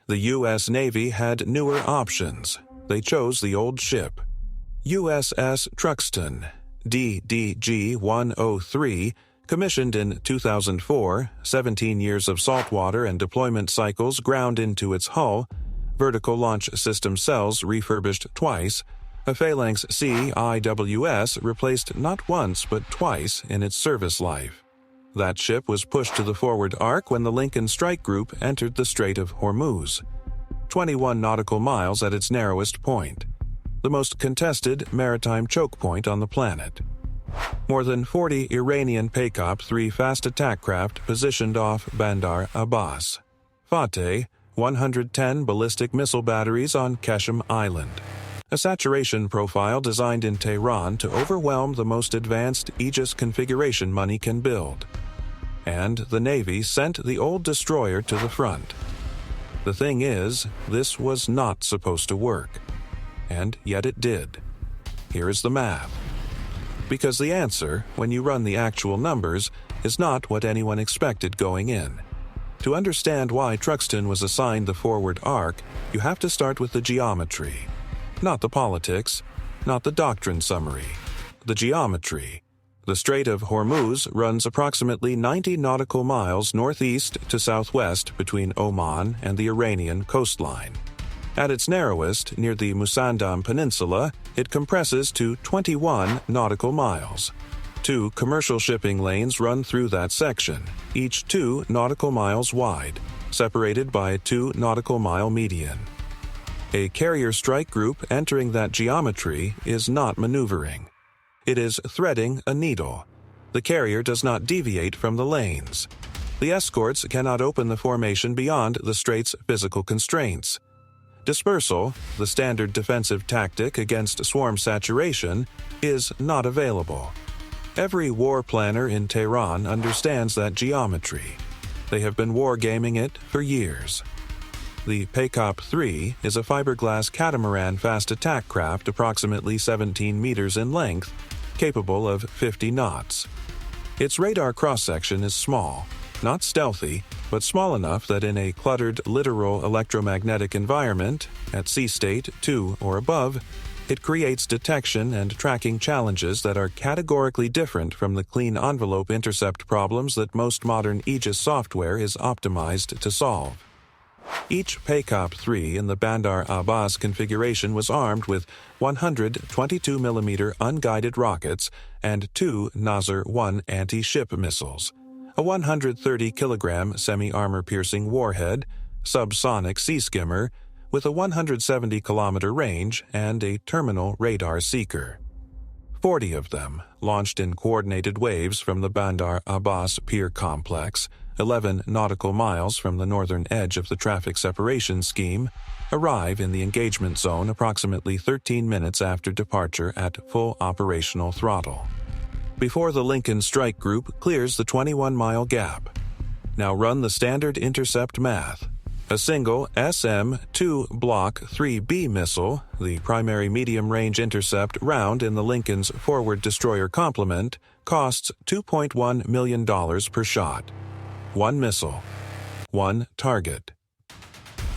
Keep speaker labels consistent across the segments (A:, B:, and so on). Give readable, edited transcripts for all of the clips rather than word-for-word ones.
A: The U.S. Navy had newer options. They chose the old ship. USS Truxtun, DDG-103, commissioned in 2004, 17 years of saltwater and deployment cycles ground into its hull, vertical launch system cells refurbished twice, a Phalanx C IWS replaced not once but twice in its service life. That ship was pushed to the forward arc when the Lincoln Strike Group entered the Strait of Hormuz, 21 nautical miles at its narrowest point, the most contested maritime choke point on the planet. More than 40 Iranian Peykaap-III fast attack craft positioned off Bandar Abbas. Fateh, 110 ballistic missile batteries on Qeshm Island. A saturation profile designed in Tehran to overwhelm the most advanced Aegis configuration money can build. And the Navy sent the old destroyer to the front. The thing is, this was not supposed to work. And yet it did. Here is the math. Because the answer, when you run the actual numbers, is not what anyone expected going in. To understand why Truxtun was assigned the forward arc, you have to start with the geometry. Not the politics, not the doctrine summary. The geometry. The Strait of Hormuz runs approximately 90 nautical miles northeast to southwest between Oman and the Iranian coastline. At its narrowest, near the Musandam Peninsula, it compresses to 21 nautical miles. 2 commercial shipping lanes run through that section, each 2 nautical miles wide, separated by a 2 nautical mile median. A carrier strike group entering that geometry is not maneuvering. It is threading a needle. The carrier does not deviate from the lanes. The escorts cannot open the formation beyond the strait's physical constraints. Dispersal, the standard defensive tactic against swarm saturation, is not available. Every war planner in Tehran understands that geometry. They have been wargaming it for years. The Peykaap-III is a fiberglass catamaran fast attack craft approximately 17 meters in length, capable of 50 knots. Its radar cross-section is small, not stealthy, but small enough that in a cluttered littoral electromagnetic environment, at sea state 2 or above, it creates detection and tracking challenges that are categorically different from the clean envelope intercept problems that most modern Aegis software is optimized to solve. Each Peykaap-III in the Bandar Abbas configuration was armed with 100 22mm unguided rockets and 2 Nasr-1 anti-ship missiles, a 130-kilogram semi-armor-piercing warhead, subsonic sea skimmer, with a 170-kilometer range and a terminal radar seeker. 40 of them, launched in coordinated waves from the Bandar Abbas Pier Complex, 11 nautical miles from the northern edge of the traffic separation scheme, arrive in the engagement zone approximately 13 minutes after departure at full operational throttle, before the Lincoln Strike Group clears the 21-mile gap. Now run the standard intercept math. A single SM-2 Block 3B missile, the primary medium-range intercept round in the Lincoln's forward destroyer complement, costs $2.1 million per shot. 1 missile, 1 target.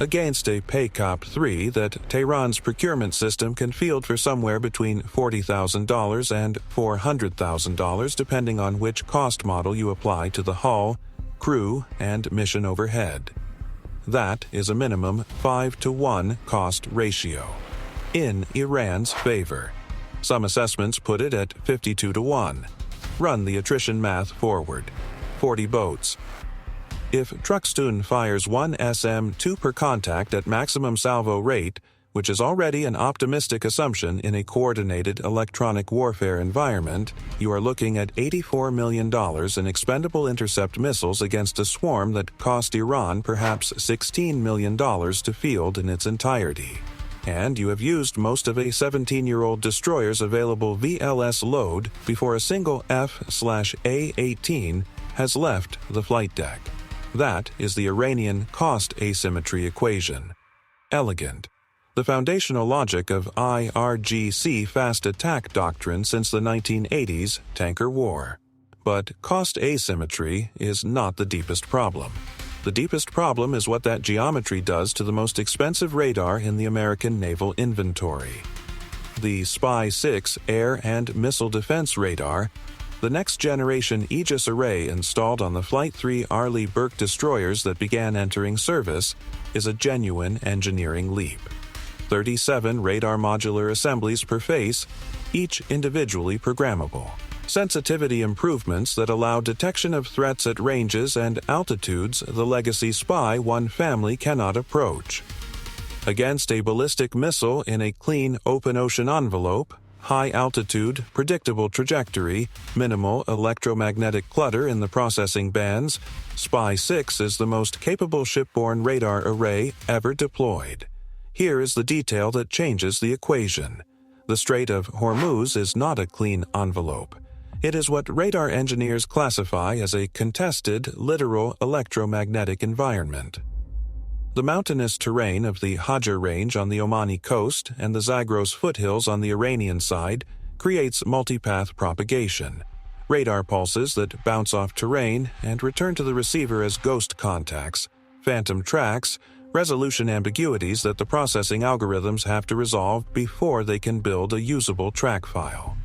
A: Against a Peykaap-III that Tehran's procurement system can field for somewhere between $40,000 and $400,000 depending on which cost model you apply to the hull, crew, and mission overhead. That is a minimum 5-to-1 cost ratio, in Iran's favor. Some assessments put it at 52-to-1. Run the attrition math forward. 40 boats. If Truxtun fires 1 SM-2 per contact at maximum salvo rate, which is already an optimistic assumption in a coordinated electronic warfare environment, you are looking at $84 million in expendable intercept missiles against a swarm that cost Iran perhaps $16 million to field in its entirety. And you have used most of a 17-year-old destroyer's available VLS load before a single F/A-18 has left the flight deck. That is the Iranian cost asymmetry equation. Elegant. The foundational logic of IRGC fast attack doctrine since the 1980s tanker war. But cost asymmetry is not the deepest problem. The deepest problem is what that geometry does to the most expensive radar in the American naval inventory. The SPY-6 air and missile defense radar, the next-generation Aegis array installed on the Flight III Arleigh Burke destroyers that began entering service, is a genuine engineering leap. 37 radar modular assemblies per face, each individually programmable. Sensitivity improvements that allow detection of threats at ranges and altitudes the legacy SPY-1 family cannot approach. Against a ballistic missile in a clean open ocean envelope, high altitude, predictable trajectory, minimal electromagnetic clutter in the processing bands, SPY-6 is the most capable shipborne radar array ever deployed. Here is the detail that changes the equation. The Strait of Hormuz is not a clean envelope. It is what radar engineers classify as a contested, literal electromagnetic environment. The mountainous terrain of the Hajar Range on the Omani coast and the Zagros foothills on the Iranian side creates multipath propagation, radar pulses that bounce off terrain and return to the receiver as ghost contacts, phantom tracks, resolution ambiguities that the processing algorithms have to resolve before they can build a usable track file.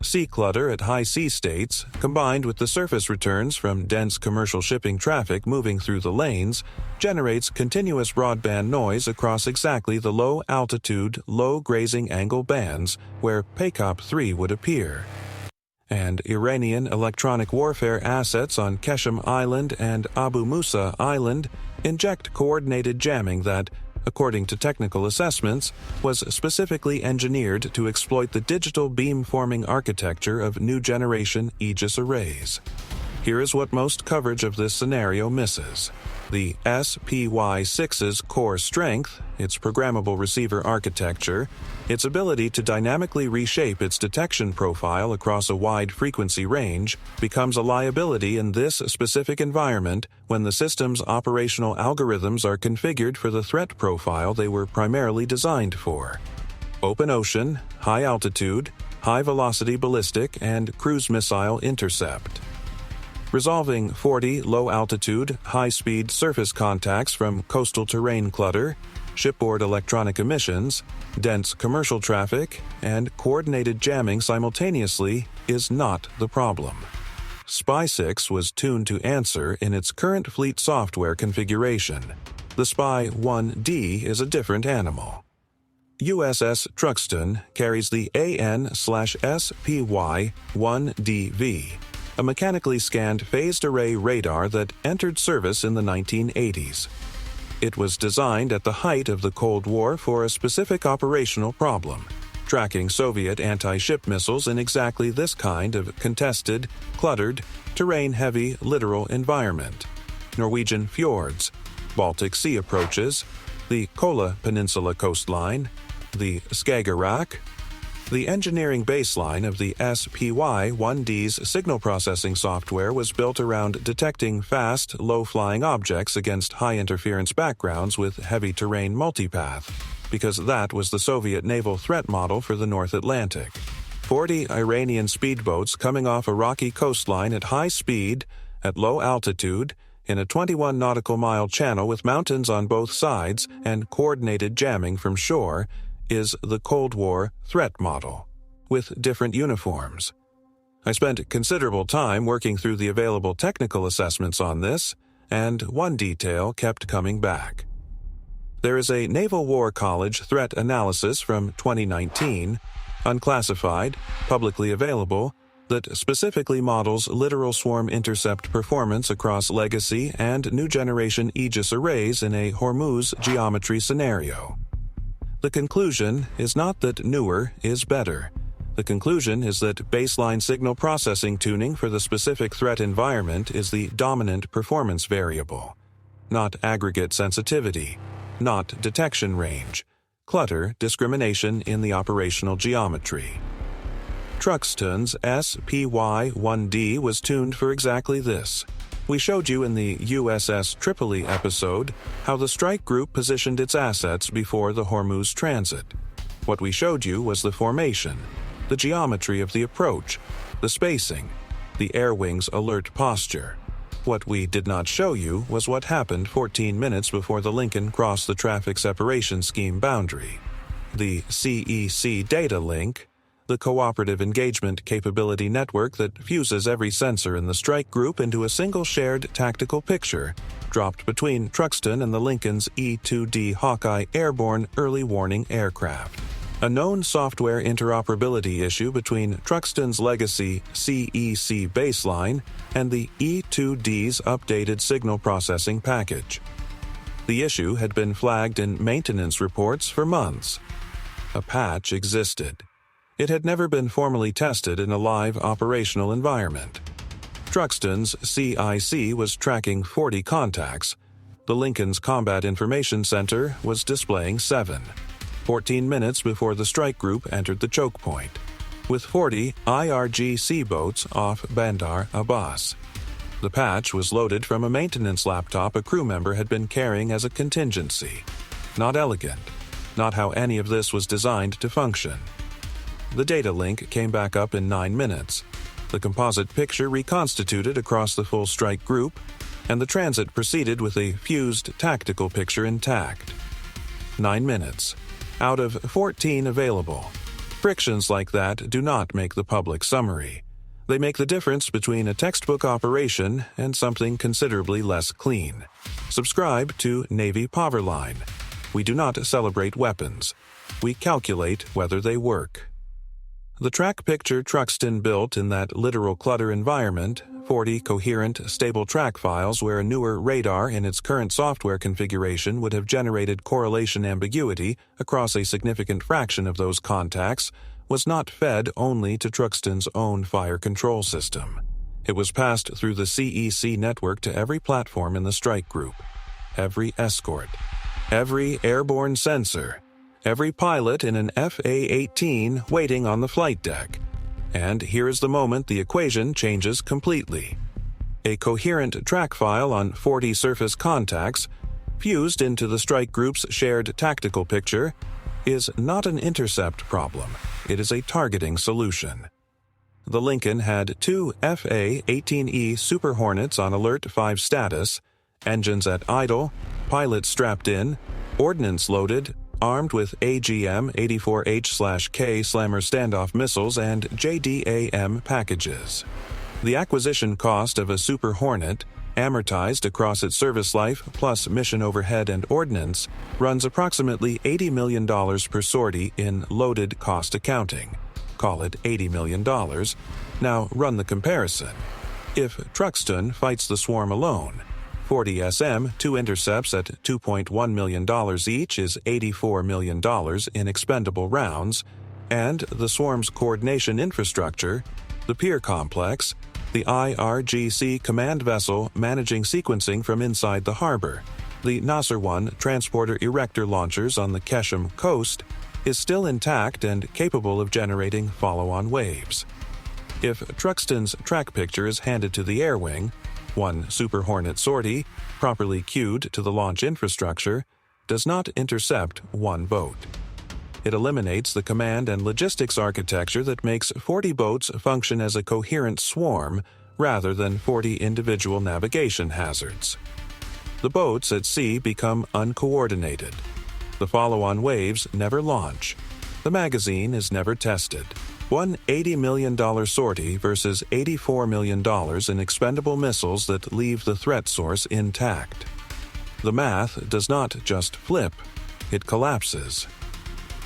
A: Sea clutter at high sea states, combined with the surface returns from dense commercial shipping traffic moving through the lanes, generates continuous broadband noise across exactly the low-altitude, low-grazing angle bands where Peykaap-III would appear. And Iranian electronic warfare assets on Qeshm Island and Abu Musa Island inject coordinated jamming that, according to technical assessments, was specifically engineered to exploit the digital beam-forming architecture of new-generation Aegis arrays. Here is what most coverage of this scenario misses. The SPY-6's core strength, its programmable receiver architecture, its ability to dynamically reshape its detection profile across a wide frequency range, becomes a liability in this specific environment when the system's operational algorithms are configured for the threat profile they were primarily designed for: open ocean, high altitude, high-velocity ballistic, and cruise missile intercept. Resolving 40 low-altitude, high-speed surface contacts from coastal terrain clutter, shipboard electronic emissions, dense commercial traffic, and coordinated jamming simultaneously is not the problem. SPY-6 was tuned to answer in its current fleet software configuration. The SPY-1D is a different animal. USS Truxtun carries the AN/SPY-1DV, a mechanically scanned phased array radar that entered service in the 1980s. It was designed at the height of the Cold War for a specific operational problem: tracking Soviet anti-ship missiles in exactly this kind of contested, cluttered, terrain-heavy littoral environment. Norwegian fjords, Baltic Sea approaches, the Kola Peninsula coastline, the Skagerrak. The engineering baseline of the SPY-1D's signal processing software was built around detecting fast, low-flying objects against high-interference backgrounds with heavy-terrain multipath, because that was the Soviet naval threat model for the North Atlantic. 40 Iranian speedboats coming off a rocky coastline at high speed, at low altitude, in a 21 nautical mile channel with mountains on both sides and coordinated jamming from shore is the Cold War threat model, with different uniforms. I spent considerable time working through the available technical assessments on this, and one detail kept coming back. There is a Naval War College threat analysis from 2019, unclassified, publicly available, that specifically models littoral swarm intercept performance across legacy and new-generation Aegis arrays in a Hormuz geometry scenario. The conclusion is not that newer is better. The conclusion is that baseline signal processing tuning for the specific threat environment is the dominant performance variable, not aggregate sensitivity, not detection range, clutter discrimination in the operational geometry. Truxtun's SPY-1D was tuned for exactly this. We showed you in the USS Tripoli episode how the strike group positioned its assets before the Hormuz transit. What we showed you was the formation, the geometry of the approach, the spacing, the air wing's alert posture. What we did not show you was what happened 14 minutes before the Lincoln crossed the traffic separation scheme boundary. The CEC data link, the Cooperative Engagement Capability Network that fuses every sensor in the strike group into a single shared tactical picture, dropped between Truxtun and the Lincoln's E-2D Hawkeye airborne early warning aircraft. A known software interoperability issue between Truxtun's legacy CEC baseline and the E-2D's updated signal processing package. The issue had been flagged in maintenance reports for months. A patch existed. It had never been formally tested in a live operational environment. Truxtun's CIC was tracking 40 contacts. The Lincoln's Combat Information Center was displaying 7. 14 minutes before the strike group entered the chokepoint, with 40 IRGC boats off Bandar Abbas. The patch was loaded from a maintenance laptop a crew member had been carrying as a contingency. Not elegant. Not how any of this was designed to function. The data link came back up in 9 minutes. The composite picture reconstituted across the full strike group, and the transit proceeded with a fused tactical picture intact. 9 minutes. Out of 14 available. Frictions like that do not make the public summary. They make the difference between a textbook operation and something considerably less clean. Subscribe to Navy Powerline. We do not celebrate weapons. We calculate whether they work. The track picture Truxtun built in that literal clutter environment, 40 coherent, stable track files where a newer radar in its current software configuration would have generated correlation ambiguity across a significant fraction of those contacts, was not fed only to Truxtun's own fire control system. It was passed through the CEC network to every platform in the strike group, every escort, every airborne sensor, every pilot in an FA-18 waiting on the flight deck. And here is the moment the equation changes completely. A coherent track file on 40 surface contacts, fused into the strike group's shared tactical picture, is not an intercept problem. It is a targeting solution. The Lincoln had 2 FA-18E Super Hornets on Alert 5 status, engines at idle, pilots strapped in, ordnance loaded, armed with AGM-84H/K Slammer standoff missiles and JDAM packages. The acquisition cost of a Super Hornet, amortized across its service life plus mission overhead and ordnance, runs approximately $80 million per sortie in loaded cost accounting. Call it $80 million. Now run the comparison. If Truxtun fights the swarm alone, 40 SM, 2 intercepts at $2.1 million each is $84 million in expendable rounds, and the swarm's coordination infrastructure, the pier complex, the IRGC command vessel managing sequencing from inside the harbor, the Nasser-1 transporter erector launchers on the Qeshm coast, is still intact and capable of generating follow-on waves. If Truxtun's track picture is handed to the air wing, one Super Hornet sortie, properly queued to the launch infrastructure, does not intercept one boat. It eliminates the command and logistics architecture that makes 40 boats function as a coherent swarm rather than 40 individual navigation hazards. The boats at sea become uncoordinated. The follow-on waves never launch. The magazine is never tested. One $80 million sortie versus $84 million in expendable missiles that leave the threat source intact. The math does not just flip, it collapses.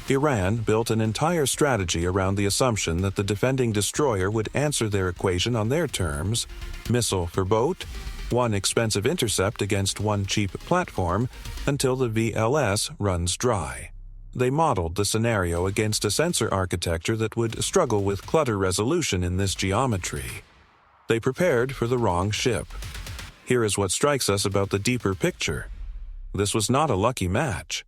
A: Iran built an entire strategy around the assumption that the defending destroyer would answer their equation on their terms: missile for boat, one expensive intercept against one cheap platform, until the VLS runs dry. They modeled the scenario against a sensor architecture that would struggle with clutter resolution in this geometry. They prepared for the wrong ship. Here is what strikes us about the deeper picture. This was not a lucky match.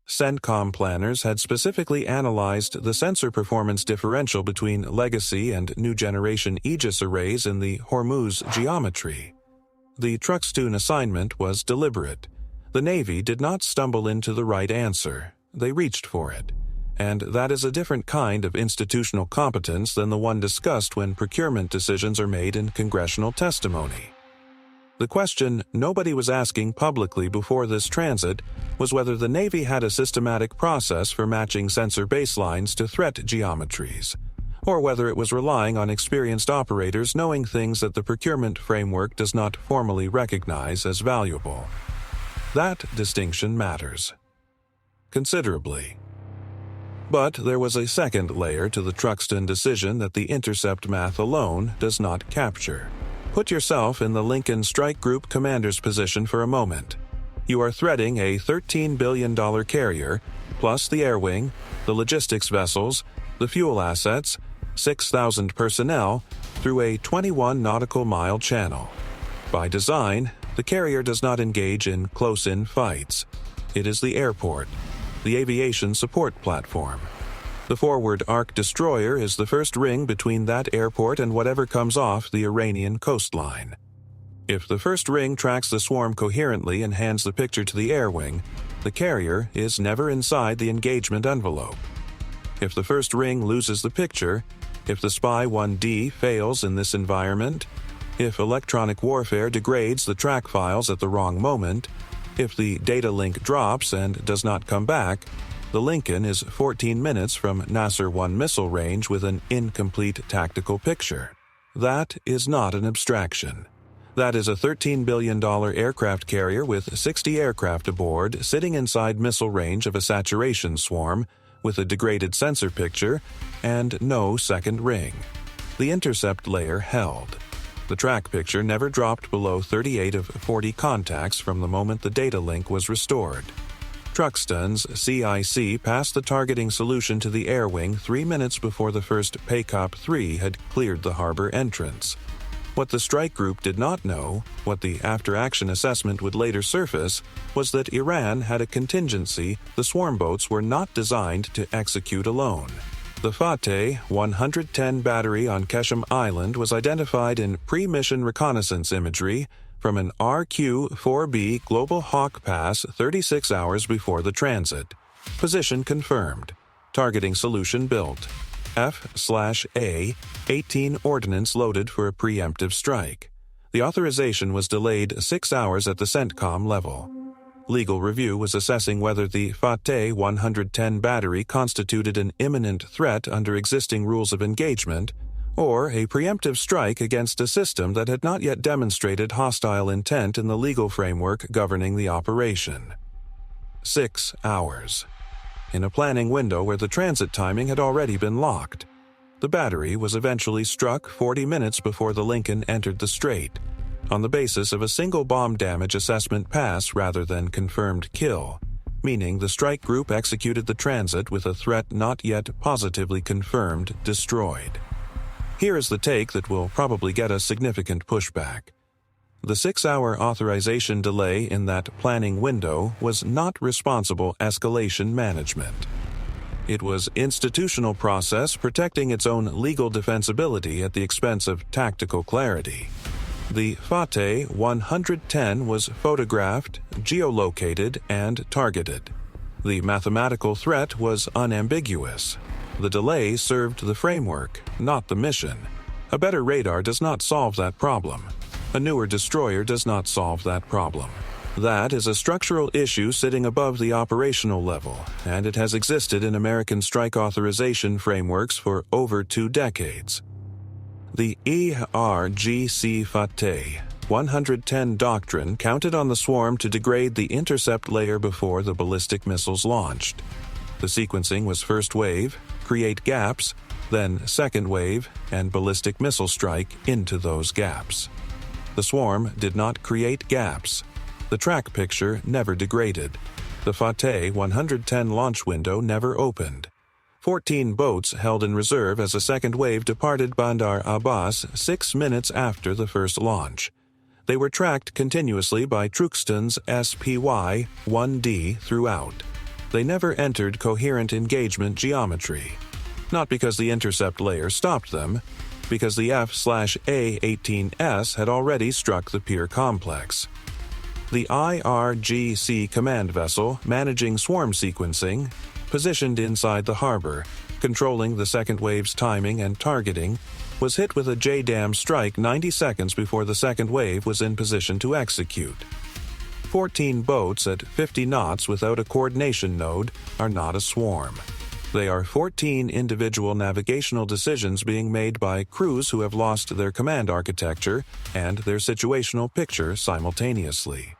A: CENTCOM planners had specifically analyzed the sensor performance differential between legacy and new generation Aegis arrays in the Hormuz geometry. The Truxtun assignment was deliberate. The Navy did not stumble into the right answer. They reached for it. And that is a different kind of institutional competence than the one discussed when procurement decisions are made in congressional testimony. The question nobody was asking publicly before this transit was whether the Navy had a systematic process for matching sensor baselines to threat geometries, or whether it was relying on experienced operators knowing things that the procurement framework does not formally recognize as valuable. That distinction matters considerably. But there was a second layer to the Truxtun decision that the intercept math alone does not capture. Put yourself in the Lincoln Strike Group commander's position for a moment. You are threading a $13 billion carrier, plus the air wing, the logistics vessels, the fuel assets, 6,000 personnel, through a 21 nautical mile channel. By design, the carrier does not engage in close-in fights. It is the airport, the aviation support platform. The forward arc destroyer is the first ring between that airport and whatever comes off the Iranian coastline. If the first ring tracks the swarm coherently and hands the picture to the air wing, the carrier is never inside the engagement envelope. If the first ring loses the picture, if the Spy 1D fails in this environment, if electronic warfare degrades the track files at the wrong moment, if the data link drops and does not come back, the Lincoln is 14 minutes from Nasser 1 missile range with an incomplete tactical picture. That is not an abstraction. That is a $13 billion aircraft carrier with 60 aircraft aboard sitting inside missile range of a saturation swarm with a degraded sensor picture and no second ring. The intercept layer held. The track picture never dropped below 38 of 40 contacts from the moment the data link was restored. Truxtun's CIC passed the targeting solution to the air wing 3 minutes before the first Peykaap-III had cleared the harbor entrance. What the strike group did not know, what the after-action assessment would later surface, was that Iran had a contingency the swarm boats were not designed to execute alone. The Fateh 110 battery on Qeshm Island was identified in pre-mission reconnaissance imagery from an RQ-4B Global Hawk pass 36 hours before the transit. Position confirmed. Targeting solution built. F/A 18 ordnance loaded for a preemptive strike. The authorization was delayed 6 hours at the CENTCOM level. Legal review was assessing whether the Fateh 110 battery constituted an imminent threat under existing rules of engagement, or a preemptive strike against a system that had not yet demonstrated hostile intent in the legal framework governing the operation. 6 hours. In a planning window where the transit timing had already been locked. The battery was eventually struck 40 minutes before the Lincoln entered the strait, on the basis of a single bomb damage assessment pass rather than confirmed kill, meaning the strike group executed the transit with a threat not yet positively confirmed destroyed. Here is the take that will probably get us significant pushback. The 6-hour authorization delay in that planning window was not responsible escalation management. It was institutional process protecting its own legal defensibility at the expense of tactical clarity. The Fateh 110 was photographed, geolocated, and targeted. The mathematical threat was unambiguous. The delay served the framework, not the mission. A better radar does not solve that problem. A newer destroyer does not solve that problem. That is a structural issue sitting above the operational level, and it has existed in American strike authorization frameworks for over 2 decades. The ERGC Fateh 110 doctrine counted on the swarm to degrade the intercept layer before the ballistic missiles launched. The sequencing was first wave, create gaps, then second wave, and ballistic missile strike into those gaps. The swarm did not create gaps. The track picture never degraded. The Fateh 110 launch window never opened. 14 boats held in reserve as a second wave departed Bandar Abbas 6 minutes after the first launch. They were tracked continuously by Truxtun's SPY-1D throughout. They never entered coherent engagement geometry. Not because the intercept layer stopped them, because the F/A-18S had already struck the pier complex. The IRGC command vessel managing swarm sequencing, positioned inside the harbor, controlling the second wave's timing and targeting, was hit with a JDAM strike 90 seconds before the second wave was in position to execute. 14 boats at 50 knots without a coordination node are not a swarm. They are 14 individual navigational decisions being made by crews who have lost their command architecture and their situational picture simultaneously.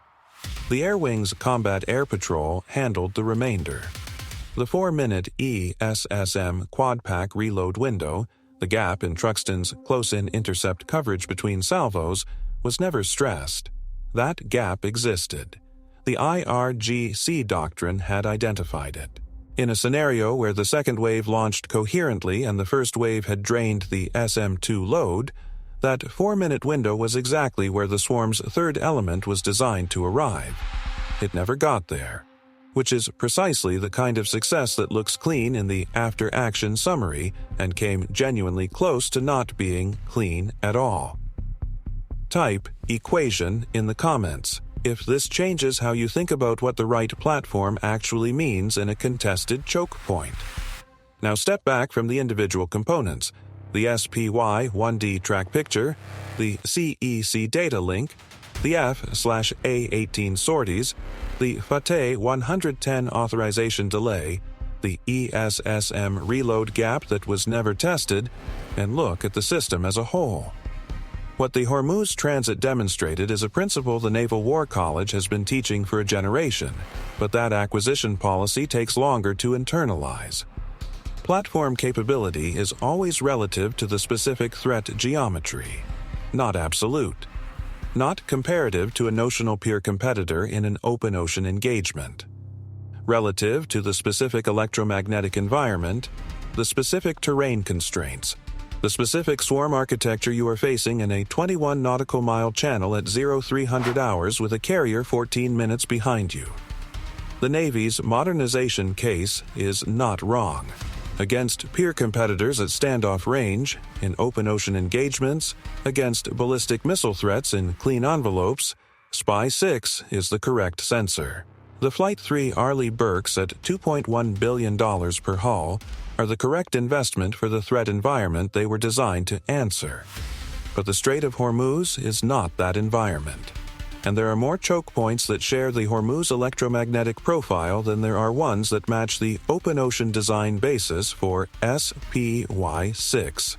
A: The Air Wing's Combat Air Patrol handled the remainder. The 4-minute ESSM quad-pack reload window, the gap in Truxtun's close-in intercept coverage between salvos, was never stressed. That gap existed. The IRGC doctrine had identified it. In a scenario where the second wave launched coherently and the first wave had drained the SM-2 load, that 4-minute window was exactly where the swarm's third element was designed to arrive. It never got there, which is precisely the kind of success that looks clean in the after-action summary and came genuinely close to not being clean at all. Type equation in the comments if this changes how you think about what the right platform actually means in a contested choke point. Now step back from the individual components, the SPY-1D track picture, the CEC data link, the F/A18 sorties, the FATE 110 authorization delay, the ESSM reload gap that was never tested, and look at the system as a whole. What the Hormuz transit demonstrated is a principle the Naval War College has been teaching for a generation, but that acquisition policy takes longer to internalize. Platform capability is always relative to the specific threat geometry, not absolute, not comparative to a notional peer competitor in an open ocean engagement. Relative to the specific electromagnetic environment, the specific terrain constraints, the specific swarm architecture you are facing in a 21 nautical mile channel at 0300 hours with a carrier 14 minutes behind you. The Navy's modernization case is not wrong. Against peer competitors at standoff range, in open ocean engagements, against ballistic missile threats in clean envelopes, SPY-6 is the correct sensor. The Flight 3 Arleigh Burkes at $2.1 billion per hull are the correct investment for the threat environment they were designed to answer. But the Strait of Hormuz is not that environment. And there are more choke points that share the Hormuz electromagnetic profile than there are ones that match the open ocean design basis for SPY-6.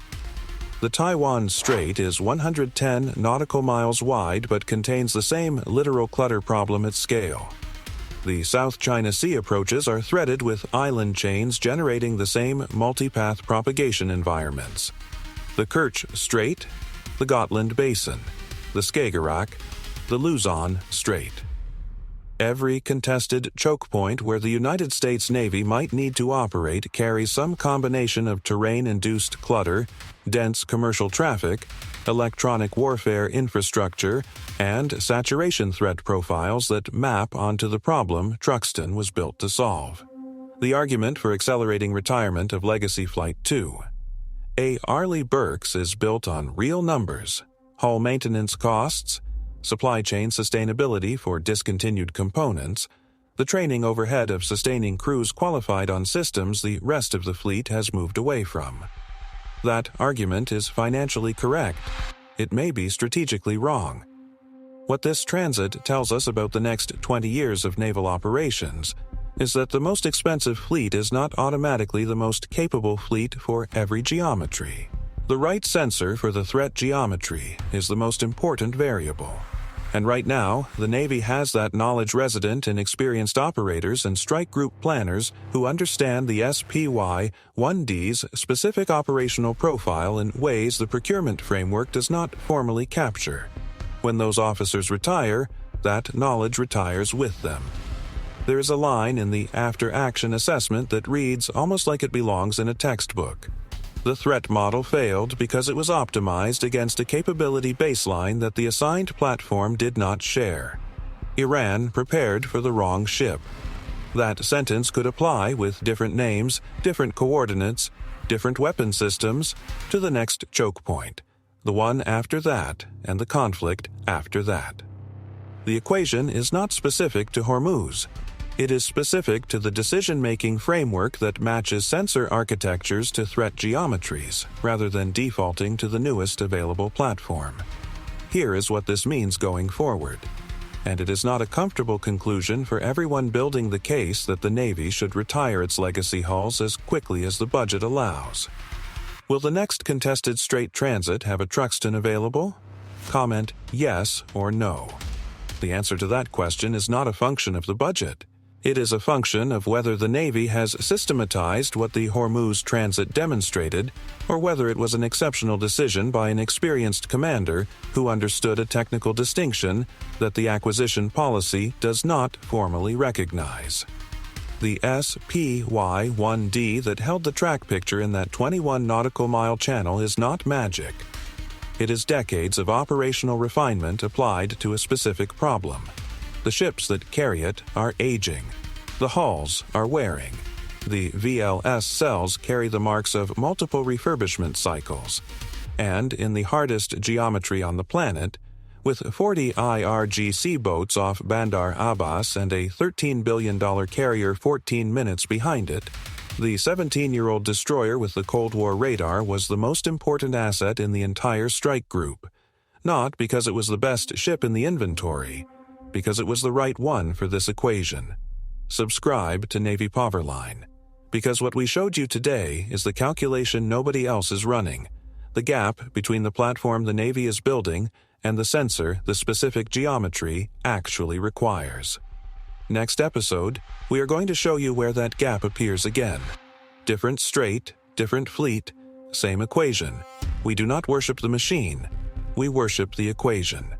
A: The Taiwan Strait is 110 nautical miles wide but contains the same littoral clutter problem at scale. The South China Sea approaches are threaded with island chains generating the same multipath propagation environments. The Kerch Strait, the Gotland Basin, the Skagerrak, the Luzon Strait. Every contested choke point where the United States Navy might need to operate carries some combination of terrain-induced clutter, dense commercial traffic, electronic warfare infrastructure, and saturation threat profiles that map onto the problem Truxtun was built to solve. The argument for accelerating retirement of Legacy Flight 2. A Arleigh Burkes is built on real numbers, hull maintenance costs, supply chain sustainability for discontinued components, the training overhead of sustaining crews qualified on systems the rest of the fleet has moved away from. That argument is financially correct. It may be strategically wrong. What this transit tells us about the next 20 years of naval operations is that the most expensive fleet is not automatically the most capable fleet for every geometry. The right sensor for the threat geometry is the most important variable. And right now, the Navy has that knowledge resident in experienced operators and strike group planners who understand the SPY-1D's specific operational profile in ways the procurement framework does not formally capture. When those officers retire, that knowledge retires with them. There is a line in the after-action assessment that reads almost like it belongs in a textbook. The threat model failed because it was optimized against a capability baseline that the assigned platform did not share. Iran prepared for the wrong ship. That sentence could apply with different names, different coordinates, different weapon systems to the next choke point, the one after that, and the conflict after that. The equation is not specific to Hormuz. It is specific to the decision-making framework that matches sensor architectures to threat geometries, rather than defaulting to the newest available platform. Here is what this means going forward. And it is not a comfortable conclusion for everyone building the case that the Navy should retire its legacy hulls as quickly as the budget allows. Will the next contested Strait transit have a Truxtun available? Comment yes or no. The answer to that question is not a function of the budget. It is a function of whether the Navy has systematized what the Hormuz transit demonstrated, or whether it was an exceptional decision by an experienced commander who understood a technical distinction that the acquisition policy does not formally recognize. The SPY-1D that held the track picture in that 21 nautical mile channel is not magic. It is decades of operational refinement applied to a specific problem. The ships that carry it are aging. The hulls are wearing. The VLS cells carry the marks of multiple refurbishment cycles. And in the hardest geometry on the planet, with 40 IRGC boats off Bandar Abbas and a $13 billion carrier 14 minutes behind it, the 17-year-old destroyer with the Cold War radar was the most important asset in the entire strike group. Not because it was the best ship in the inventory, because it was the right one for this equation. Subscribe to Navy Powerline, because what we showed you today is the calculation nobody else is running, the gap between the platform the Navy is building and the sensor the specific geometry actually requires. Next episode, we are going to show you where that gap appears again. Different strait, different fleet, same equation. We do not worship the machine, we worship the equation.